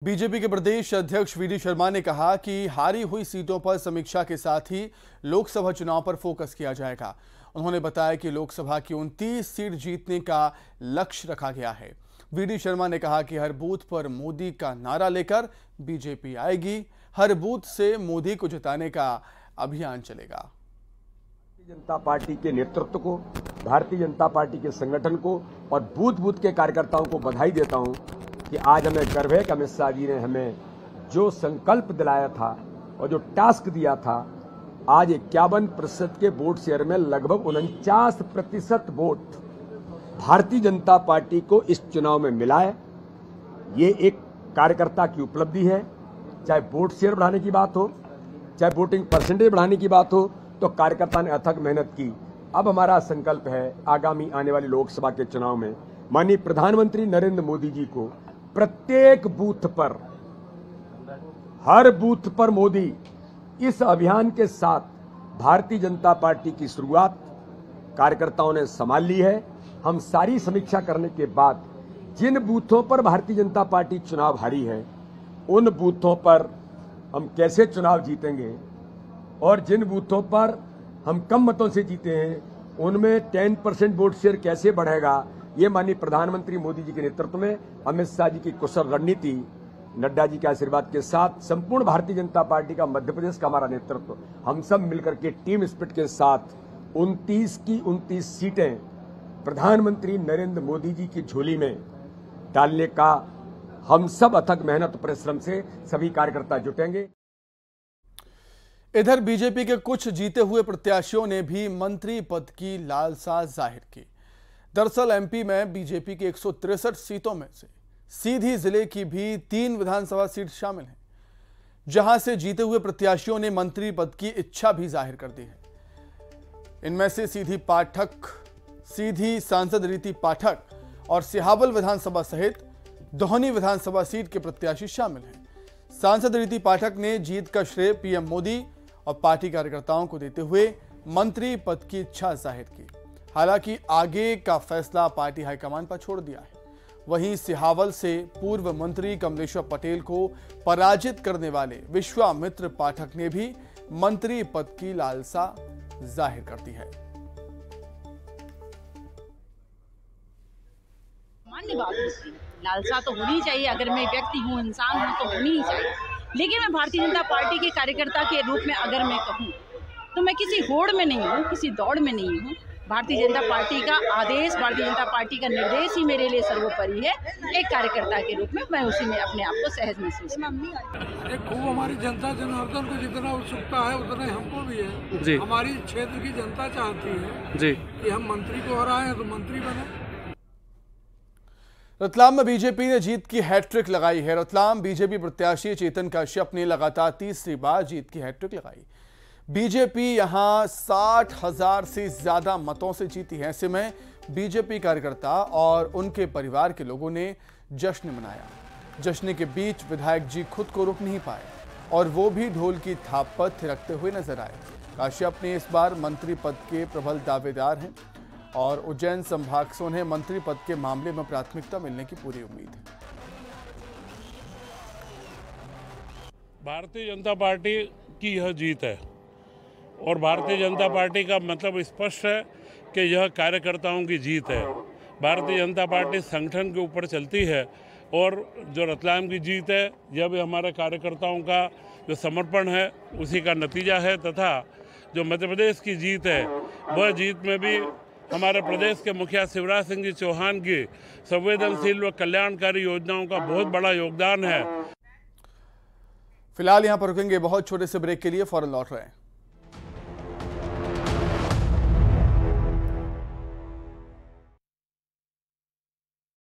BJP के प्रदेश अध्यक्ष we D Sharma ने कहा कि हारी हुई सीटों पर समीक्षा के साथ ही लोकसभा चुनाव पर फोकस किया जाएगा। उन्होंने बताया कि लोकसभा की 29 सीट जीतने का लक्ष्य रखा गया है। वी डी शर्मा ने कहा कि हर बूथ पर मोदी का नारा लेकर बीजेपी आएगी। हर बूथ से मोदी को जिताने का अभियान चलेगा। भारतीय जनता पार्टी के नेतृत्व को, भारतीय जनता पार्टी के संगठन को और बूथ बूथ के कार्यकर्ताओं को बधाई देता हूं कि आज हमें गर्व है कि अमित शाह जी ने हमें जो संकल्प दिलाया था और जो टास्क दिया था, आज 51% के वोट शेयर में लगभग 49% वोट भारतीय जनता पार्टी को इस चुनाव में मिला है। ये एक कार्यकर्ता की उपलब्धि है। चाहे वोट शेयर बढ़ाने की बात हो, चाहे वोटिंग परसेंटेज बढ़ाने की बात हो, तो कार्यकर्ता ने अथक मेहनत की। अब हमारा संकल्प है आगामी आने वाली लोकसभा के चुनाव में माननीय प्रधानमंत्री नरेंद्र मोदी जी को प्रत्येक बूथ पर, हर बूथ पर मोदी, इस अभियान के साथ भारतीय जनता पार्टी की शुरुआत कार्यकर्ताओं ने संभाल ली है। हम सारी समीक्षा करने के बाद जिन बूथों पर भारतीय जनता पार्टी चुनाव हारी है, उन बूथों पर हम कैसे चुनाव जीतेंगे और जिन बूथों पर हम कम मतों से जीते हैं, उनमें 10% वोट शेयर कैसे बढ़ेगा, ये माननीय प्रधानमंत्री मोदी जी के नेतृत्व में अमित शाह जी की कुशल रणनीति, नड्डा जी के आशीर्वाद के साथ संपूर्ण भारतीय जनता पार्टी का, मध्य प्रदेश का हमारा नेतृत्व, हम सब मिलकर के टीम स्पिरिट के साथ 29 की 29 सीटें प्रधानमंत्री नरेंद्र मोदी जी की झोली में डालने का हम सब अथक मेहनत परिश्रम से सभी कार्यकर्ता जुटेंगे। इधर बीजेपी के कुछ जीते हुए प्रत्याशियों ने भी मंत्री पद की लालसा जाहिर की। दरअसल एमपी में बीजेपी की 163 सीटों में से सीधी जिले की भी 3 विधानसभा सीट शामिल हैं, जहां से जीते हुए प्रत्याशियों ने मंत्री पद की इच्छा भी जाहिर कर दी है। इनमें से सीधी सांसद रीति पाठक और सिहावल विधानसभा सहित दोहनी विधानसभा सीट के प्रत्याशी शामिल हैं। सांसद रीति पाठक ने जीत का श्रेय पीएम मोदी और पार्टी कार्यकर्ताओं को देते हुए मंत्री पद की इच्छा जाहिर की। हालांकि आगे का फैसला पार्टी हाईकमान पर छोड़ दिया है। वहीं सिहावल से पूर्व मंत्री कमलेश्वर पटेल को पराजित करने वाले विश्वामित्र पाठक ने भी मंत्री पद की लालसा जाहिर कर दी है। सामान्य बात होती है, लालसा तो होनी चाहिए। अगर मैं व्यक्ति हूँ, इंसान हूँ, तो होनी ही चाहिए। लेकिन मैं भारतीय जनता पार्टी के कार्यकर्ता के रूप में अगर मैं कहूँ, तो मैं किसी होड़ में नहीं हूँ, किसी दौड़ में नहीं हूँ। भारतीय जनता पार्टी का आदेश, भारतीय जनता पार्टी का निर्देश ही मेरे लिए सर्वोपरि है। एक कार्यकर्ता के रूप में मैं उसी में अपने आप को सहज महसूस करती हूँ। खूब हमारी जनता जनार्दन को जितना उत्सुकता है उतना ही हमको भी है जी। हमारी क्षेत्र की जनता चाहती है जी कि हम मंत्री को हराएं तो मंत्री बने। रतलाम में बीजेपी ने जीत की हैट्रिक लगाई है। रतलाम बीजेपी प्रत्याशी चेतन कश्यप ने लगातार तीसरी बार जीत की हैट्रिक लगाई। बीजेपी यहां 60,000 से ज्यादा मतों से जीती है। ऐसे में बीजेपी कार्यकर्ता और उनके परिवार के लोगों ने जश्न मनाया। जश्न के बीच विधायक जी खुद को रोक नहीं पाए और वो भी ढोल की थाप पर थिरकते हुए नजर आए। कश्यप ने इस बार मंत्री पद के प्रबल दावेदार हैं और उज्जैन संभाग से उन्हें मंत्री पद के मामले में प्राथमिकता मिलने की पूरी उम्मीद है। भारतीय जनता पार्टी की यह जीत है और भारतीय जनता पार्टी का मतलब स्पष्ट है कि यह कार्यकर्ताओं की जीत है। भारतीय जनता पार्टी संगठन के ऊपर चलती है और जो रतलाम की जीत है, यह भी हमारे कार्यकर्ताओं का जो समर्पण है उसी का नतीजा है। तथा जो मध्य प्रदेश की जीत है, वह जीत में भी हमारे प्रदेश के मुखिया शिवराज सिंह जी चौहान की संवेदनशील व कल्याणकारी योजनाओं का बहुत बड़ा योगदान है। फिलहाल यहां पर रुकेंगे बहुत छोटे से ब्रेक के लिए, फौरन लौट रहे हैं।